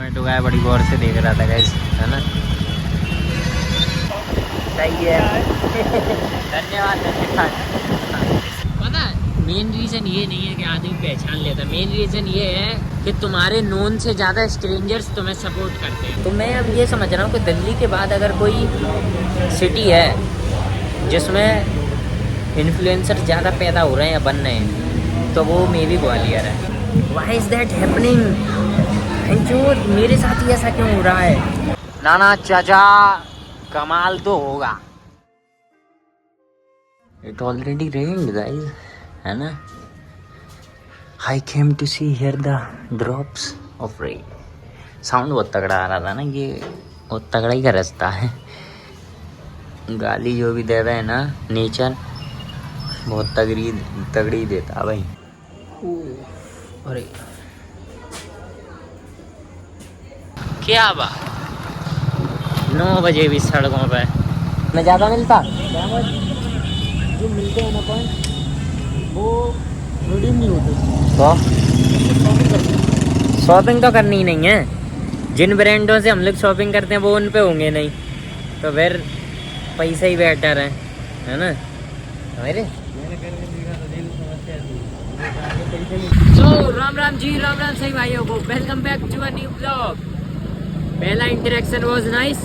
जोमेटो का बड़ी गौर से देख रहा था गाइस, है ना। सही है। धन्यवाद धन्यवाद। पता है मेन रीज़न ये नहीं है कि आदमी पहचान लेता, मेन रीज़न ये है कि तुम्हारे नोन से ज़्यादा स्ट्रेंजर्स तुम्हें सपोर्ट करते हैं। तो मैं अब ये समझ रहा हूँ कि दिल्ली के बाद अगर कोई सिटी है जिसमें इन्फ्लुएंसर ज़्यादा पैदा हो रहे हैं या बन रहे हैं तो वो मे बी ग्वालियर है। Why is that happening? जो मेरे साथ ही ऐसा क्यों हो रहा है? नाना चाचा कमाल तो होगा। इट ऑलरेडी रेन्ड गाइस, है ना। I came to see here the drops of rain. Sound बहुत तगड़ा आ रहा था ना, ये बहुत तगड़ा ही का रास्ता है। गाली जो भी दे रहे हैं ना नेचर, बहुत तगड़ी देता भाई। अरे क्या बात, 9 बजे भी सड़कों पे मैं ज़्यादा मिलता, जो मिलते हैं ना पॉइंट वो रिडीम नहीं होते। तो शॉपिंग तो करनी ही नहीं है। जिन ब्रांडों से हम लोग शॉपिंग करते हैं वो उन पे होंगे नहीं, तो फिर पैसा ही बेटर है ना मेरे। तो राम राम जी, राम राम सही भाइयों को, welcome back to a new blog. पहला इंटरेक्शन वाज नाइस,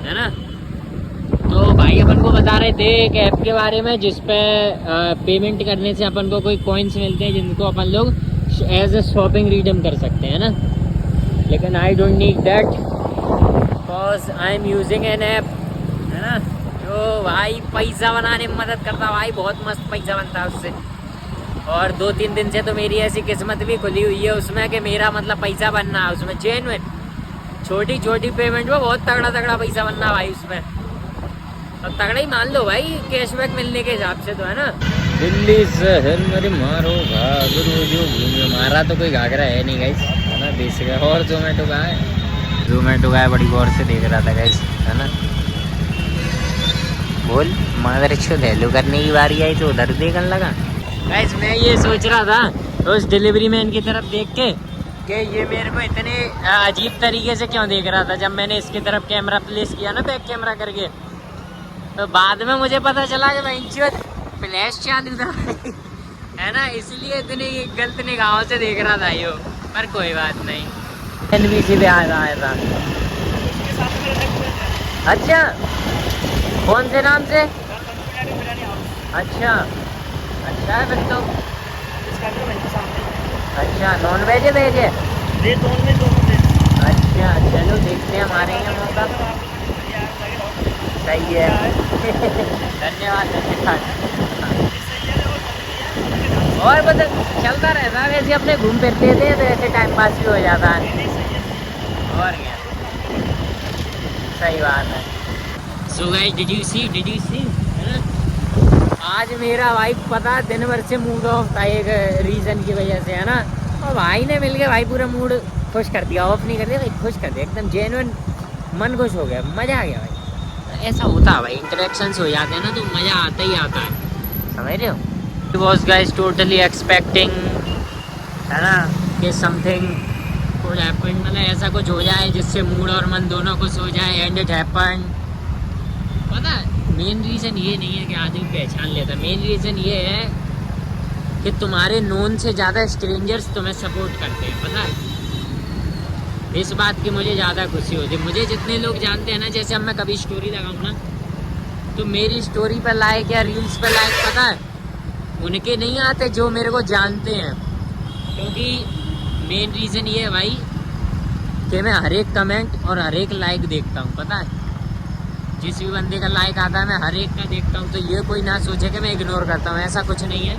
है ना। तो भाई अपन को बता रहे थे एक ऐप के बारे में जिसपे पेमेंट करने से अपन को कोई कॉइन्स मिलते हैं जिनको अपन लोग एज ए शॉपिंग रिडीम कर सकते हैं ना। लेकिन I don't need that because I am using an app, है ना, जो भाई पैसा बनाने में मदद करता है। भाई बहुत मस्त पैसा बनता है उससे। और 2-3 दिन से तो मेरी ऐसी किस्मत भी खुली हुई है उसमें कि मेरा मतलब पैसा बनना है उसमें, जेन्युइन छोटी छोटी पेमेंट में बहुत तगड़ा पैसा बनना भाई उसमें। अब तगड़ा ही मान लो भाई कैशबैक मिलने के हिसाब से, तो है ना। दिल्ली शहर मेरे मारो घाघरो जो घूमे, मारा तो कोई घाघरा है नहीं गाइस, है ना, देसी का। और जोमेटो का है, जोमेटो का है बड़ी गौर से देख रहा था गाइस, है ना। बोल मगर इसको हेलो करने की बारी आई तो उधर देखने लगा गाइस। मैं ये सोच रहा था उस डिलीवरी मैन की तरफ देख के कि ये मेरे को इतने अजीब तरीके से क्यों देख रहा था जब मैंने इसकी तरफ कैमरा प्लेस किया ना, बैक कैमरा करके। तो बाद में मुझे पता चला कि मैं फ्लैश चालू था है ना, इसलिए इतनी गलत निगाहों से देख रहा था यो। पर कोई बात नहीं, एनबीसी पे आया था। अच्छा, कौन से नाम से? अच्छा अच्छा है फिर तो। अच्छा, नॉन वेज है वेज है? अच्छा चलो देखते हैं, हमारे यहाँ मौका। सही है। धन्यवाद धन्यवाद। और मतलब चलता रहता है वैसे, अपने घूम फिरते थे तो ऐसे टाइम पास भी हो जाता है। और क्या, सही बात है। So guys did you see आज मेरा भाई पता दिन भर से मूड ऑफ था एक रीज़न की वजह से, है ना। और भाई ने मिल के भाई पूरा मूड खुश कर दिया, ऑफ नहीं कर दिया भाई, खुश कर दिया एकदम, जेन्युइन मन खुश हो गया, मज़ा आ गया भाई। ऐसा होता है भाई, इंटरेक्शंस हो जाते हैं ना तो मज़ा आता ही आता है, समझ रहे हो। He was guys totally expecting, है ना, कि समथिंग could happen, मतलब ऐसा कुछ हो जाए जिससे मूड और मन दोनों खुश हो जाए, एंड इट हैपन। पता है मेन रीज़न ये नहीं है कि आदमी पहचान लेता, मेन रीज़न ये है कि तुम्हारे नोन से ज़्यादा स्ट्रेंजर्स तुम्हें सपोर्ट करते हैं। पता है इस बात की मुझे ज़्यादा खुशी होती है। मुझे जितने लोग जानते हैं ना, जैसे अब मैं कभी स्टोरी लगाऊँ ना तो मेरी स्टोरी पर लाइक या रील्स पर लाइक, पता है उनके नहीं आते जो मेरे को जानते हैं। क्योंकि मेन रीज़न ये है भाई कि मैं हर एक कमेंट और हर एक लाइक देखता हूँ। पता है जिस भी बंदे का लाइक आता है मैं हर एक का देखता हूँ, तो ये कोई ना सोचे कि मैं इग्नोर करता हूँ, ऐसा कुछ नहीं है।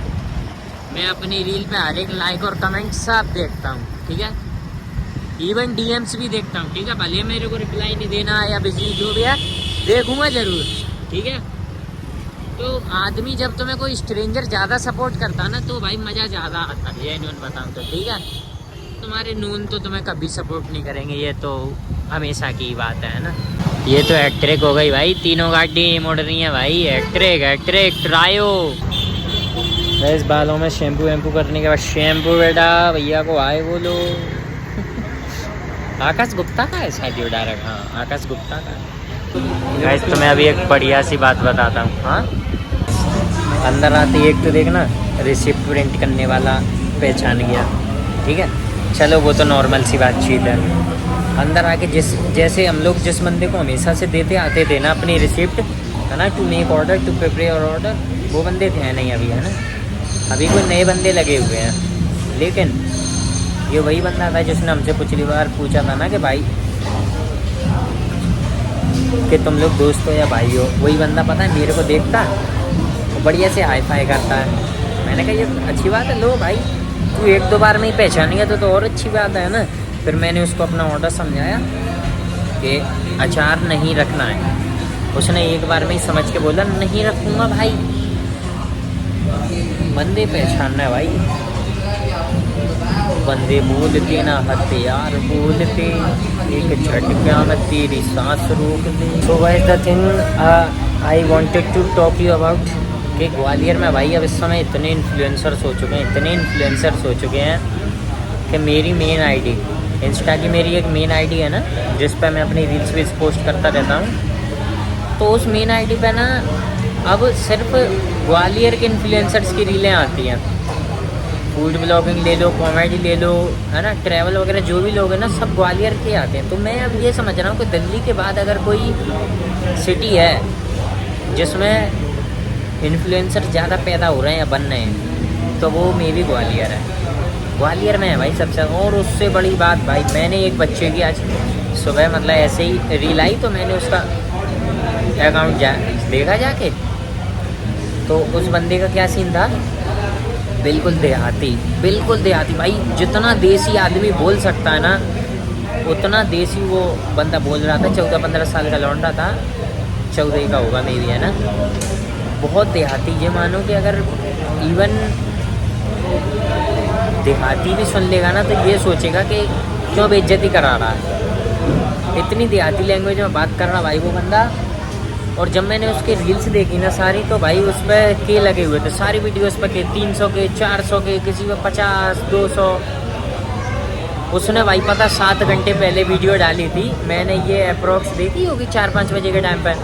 मैं अपनी रील पे हर एक लाइक और कमेंट सब देखता हूँ, ठीक है। इवन डीएम्स भी देखता हूँ, ठीक है। भले मेरे को रिप्लाई नहीं देना या बिजली जो भी है, देखूँगा ज़रूर, ठीक है। तो आदमी जब तुम्हें कोई स्ट्रेंजर ज़्यादा सपोर्ट करता है ना तो भाई मज़ा ज़्यादा आता है, जेन्युइन बताऊँ तो, ठीक है। तुम्हारे नून तो तुम्हें कभी सपोर्ट नहीं करेंगे, ये तो हमेशा की बात है ना। ये तो एक्ट्रिक हो गई भाई, तीनों गाड़ी मुड़ रही हैं भाई, एक्ट्रिक ट्रायो। इस बालों में शैम्पू वैम्पू करने के बाद, शैम्पू बेटा भैया को आए बोलो आकाश गुप्ता का है शायद ये डायरेक्ट, हाँ आकाश गुप्ता का है। गाइस तो मैं अभी एक बढ़िया सी बात बताता हूँ। हाँ अंदर आते ही एक तो देखना रिसिप्ट प्रिंट करने वाला पहचान गया, ठीक है चलो वो तो नॉर्मल सी बातचीत है। अंदर आके जैसे हम लोग जिस बंदे को हमेशा से देते आते थे ना अपनी रिसिप्ट, है ना, to make order to prepare order, वो बंदे थे नहीं अभी, है ना, अभी कोई नए बंदे लगे हुए हैं। लेकिन ये वही बंदा था जिसने हमसे पिछली बार पूछा था ना कि भाई कि तुम लोग दोस्त हो या भाई हो, वही बंदा पता है मेरे को देखता वो बढ़िया से हाई फाई करता है। मैंने कहा ये अच्छी बात है, लो भाई तू एक दो बार में ही पहचान गया तो और अच्छी बात है ना। फिर मैंने उसको अपना ऑर्डर समझाया कि अचार नहीं रखना है, उसने एक बार में ही समझ के बोला नहीं रखूँगा भाई। बंदे पहचानना है भाई, बंदे बोलते ना हथियार बोलते, एक झटका में तेरी सांस रोक दे। So guys the thing I wanted to talk you about कि ग्वालियर में भाई अब इस समय इतने इन्फ्लुएंसर्स हो चुके हैं कि मेरी मेन आईडी इंस्टा की, मेरी एक मेन आईडी है ना जिस पर मैं अपनी रील्स पोस्ट करता रहता हूँ, तो उस मेन आईडी पे ना अब सिर्फ ग्वालियर के इन्फ्लुएंसर्स की रीलें आती हैं। फूड ब्लॉगिंग ले लो, कॉमेडी ले लो, है ना, ट्रैवल वगैरह जो भी लोग हैं ना सब ग्वालियर के आते हैं। तो मैं अब ये समझ रहा हूँ कि दिल्ली के बाद अगर कोई सिटी है जिसमें इन्फ्लुएंसर ज़्यादा पैदा हो रहे हैं या बन रहे हैं तो वो मे भी ग्वालियर है। ग्वालियर में है भाई सबसे। और उससे बड़ी बात भाई, मैंने एक बच्चे की आज सुबह मतलब ऐसे ही रील आई तो मैंने उसका अकाउंट देखा जाके, तो उस बंदे का क्या सीन था, बिल्कुल देहाती भाई, जितना देसी आदमी बोल सकता है ना उतना देसी वो बंदा बोल रहा था। 14-15 साल का लौंडा था, 14 का होगा मे भी, है ना, बहुत देहाती। ये मानो कि अगर इवन देहाती भी सुन लेगा ना तो ये सोचेगा कि क्यों बेइज्जती करा रहा है। इतनी देहाती लैंग्वेज में बात कर रहा भाई वो बंदा। और जब मैंने उसके रील्स देखी ना सारी, तो भाई उस पर के लगे हुए थे, सारी वीडियोस पर के 300 के 400 के, किसी में 50 200। उसने भाई पता 7 घंटे पहले वीडियो डाली थी, मैंने ये अप्रोक्स देखी होगी 4-5 बजे के टाइम पर।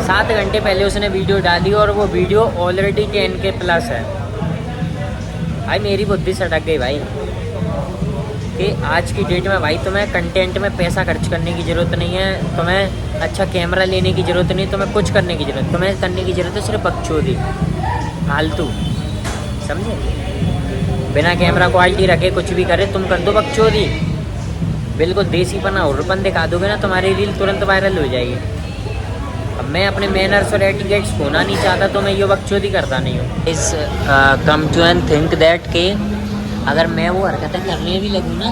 7 घंटे पहले उसने वीडियो डाली और वो वीडियो ऑलरेडी 10K प्लस है। भाई मेरी बुद्धि सटक गई भाई कि आज की डेट में भाई तुम्हें कंटेंट में पैसा खर्च करने की ज़रूरत नहीं है, तुम्हें अच्छा कैमरा लेने की ज़रूरत नहीं, तुम्हें कुछ करने की ज़रूरत, तुम्हें करने की ज़रूरत है सिर्फ बकचोदी, फालतू, समझे, बिना कैमरा क्वालिटी रखे कुछ भी करे तुम कर दो बकचोदी, बिल्कुल देसीपना उर्रपन दिखा दोगे ना तुम्हारी रील तुरंत वायरल हो जाएगी। अब मैं अपने मैनर्स और एटिकेट्स खोना नहीं चाहता तो मैं ये बकचोदी करता नहीं हूँ। इस come to and think that के अगर मैं वो हरकतें करने भी लगूँ ना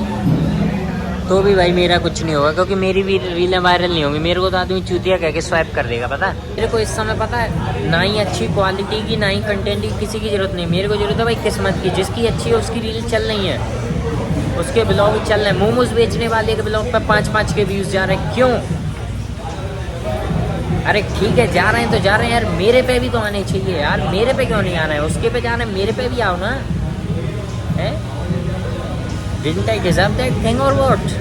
तो भी भाई मेरा कुछ नहीं होगा, क्योंकि मेरी भी रीलें वायरल नहीं होंगी। मेरे को तो आदमी चूतिया कह के स्वाइप कर देगा, पता है मेरे को इस समय, पता है ना ही अच्छी क्वालिटी की ना ही कंटेंट की किसी की ज़रूरत नहीं। मेरे को ज़रूरत है भाई किस्मत की, जिसकी अच्छी है उसकी रील चल रही है, उसके ब्लॉग चल रहे हैं। मोमोज बेचने वाले के ब्लॉग पर 5-5 के व्यूज़ जा रहे हैं, क्यों? अरे ठीक है जा रहे हैं तो जा रहे हैं यार, मेरे पे भी तो आने चाहिए यार, मेरे पे क्यों नहीं आना है? उसके पे जाना है, मेरे पे भी आओ ना, है? Didn't I deserve that thing or what?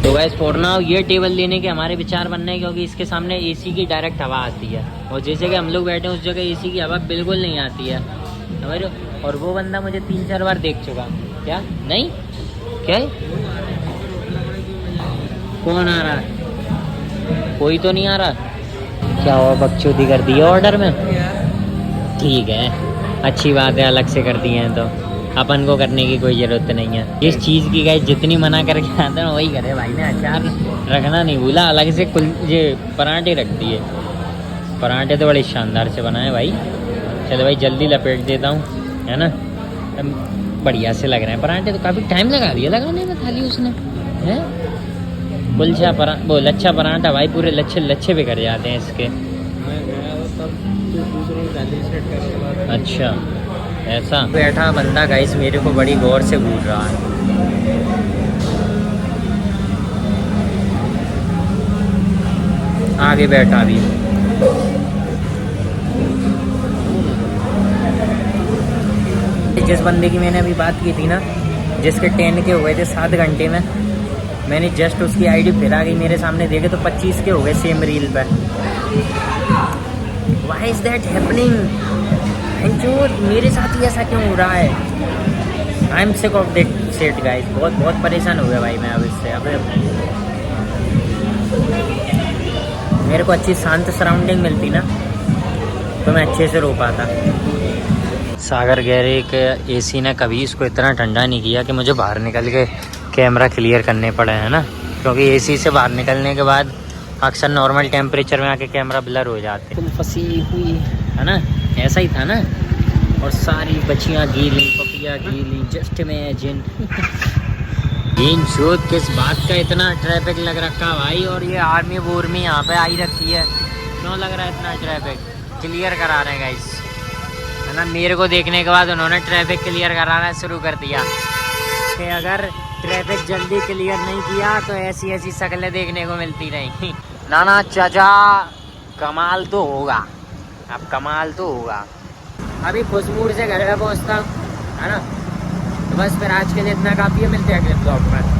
तो गाइस फॉर नाउ ये टेबल लेने के हमारे विचार बनने हैं, क्योंकि इसके सामने एसी की डायरेक्ट हवा आती है और जिस जगह हम लोग बैठे हैं उस जगह एसी की हवा बिल्कुल नहीं आती है, समझ रहे हो? और वो बंदा मुझे 3-4 बार देख चुका। क्या नहीं, क्या कौन आ रहा है? कोई तो नहीं आ रहा। क्या हुआ, बकचोदी कर दी है ऑर्डर में? ठीक है, अच्छी बात है, अलग से कर दिए हैं तो अपन को करने की कोई ज़रूरत नहीं है। जिस चीज़ की गाइस जितनी मना करके आता है वही करे भाई ने। अचार रखना नहीं भूला, अलग से ये पराठे रख दिए। पराठे तो बड़े शानदार से बनाए भाई। चलो भाई जल्दी लपेट देता हूँ, है ना, बढ़िया से लग रहे हैं पराठे। तो काफ़ी टाइम लगा दिया लगाने में थाली उसने, है? कुलचा वो लच्छा पराठा भाई, पूरे लच्छे भी कर जाते हैं इसके। अच्छा ऐसा बैठा बंदा गाइस मेरे को बड़ी गौर से घूर रहा है। आगे बैठा भी जिस बंदे की मैंने अभी बात की थी ना, जिसके 10K हुए थे 7 घंटे में, मैंने जस्ट उसकी आईडी फिर आ गई मेरे सामने, देखे तो 25 के हो गए सेम रील पे। Why is that happening? मेरे साथ ही ऐसा क्यों हो रहा है? I am sick of that shit guys. बहुत परेशान हो गया भाई मैं अब इससे। अब मेरे को अच्छी शांत सराउंडिंग मिलती ना तो मैं अच्छे से रो पाता। सागर गहरे के एसी ने कभी इसको इतना ठंडा नहीं किया कि मुझे बाहर निकल के कैमरा क्लियर करने पड़े, है ना। क्योंकि एसी से बाहर निकलने के बाद अक्सर नॉर्मल टेम्परेचर में आके कैमरा ब्लर हो जाते। तुम फंसी हुई है ना, ऐसा ही था ना। और सारी बच्चियाँ गीली, पपिया गीली, जस्ट इमेजिन। इन शोध किस बात का इतना ट्रैफिक लग रखा भाई। और ये आर्मी वोर्मी यहाँ पे आई रखी है, क्यों लग रहा है इतना ट्रैफिक? क्लियर करा रहे हैं गाइस, है ना। मेरे को देखने के बाद उन्होंने ट्रैफिक क्लियर कराना शुरू कर दिया कि अगर ट्रैफिक जल्दी क्लियर नहीं किया तो ऐसी ऐसी शक्लें देखने को मिलती नहीं। ना चाचा, कमाल तो होगा, अब कमाल तो होगा। अभी खुशमूड से घर में पहुँचता हूँ, है ना। तो बस फिर आज के लिए इतना काफ़ी है, मिलते हैं अगले ब्लॉग में।